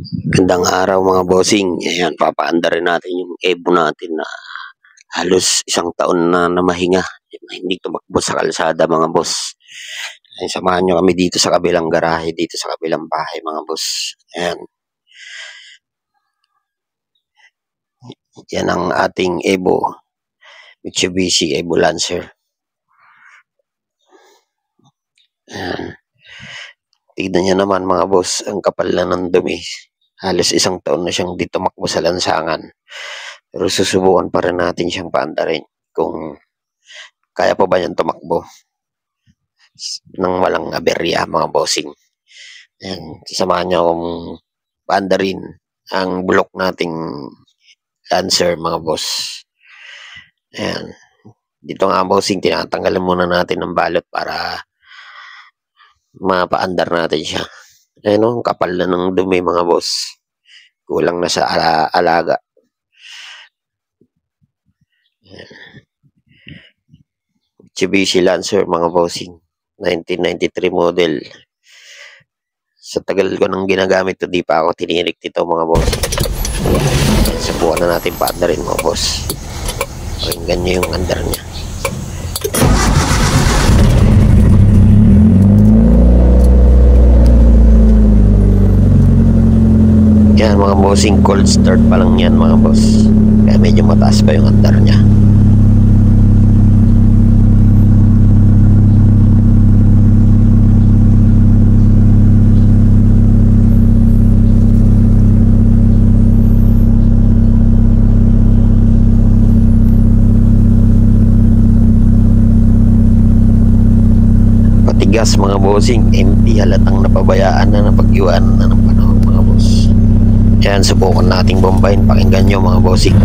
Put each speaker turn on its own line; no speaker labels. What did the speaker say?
Gandang araw mga bossing. Ayan, papaanda rin natin yung Evo natin na halos isang taon na namahinga. Hindi tumakbo sa kalsada mga boss. Ayan, samahan nyo kami dito sa kabilang garahe, dito sa kabilang bahay mga boss. Ayan. Yan ang ating Evo. Mitsubishi Evo Lancer. Ayan. Tignan nyo naman mga boss, ang kapal na ng dumi. Halos isang taon na siyang di tumakbo sa lansangan. Pero susubukan pa rin natin siyang paandarin kung kaya pa ba niyang tumakbo nang walang aberya mga bossing. Ayan, sasamahan niyo akong paandarin ang bulok nating Lancer mga boss. Ayan. Dito nga bossing, tinatanggalan muna natin ng balot para mapaandar natin siya. Ayan o, kapal na ng dumi mga boss. Kulang na sa alaga. Mitsubishi Lancer mga bossing. 1993 model. Sa tagal ko nang ginagamit to, di pa ako tinirik dito mga boss. Subukan na natin paandarin mga boss. Pakinggan nyo yung andar niya. Yan mga bossing, cold start pa lang yan mga boss. Kaya medyo mataas pa yung andar niya. Patigas mga bossing, empty, halatang napabayaan na, napag-iwan na ng panahon mga boss. Yan, subukan nating bombahin. Pakinggan nyo mga bossing.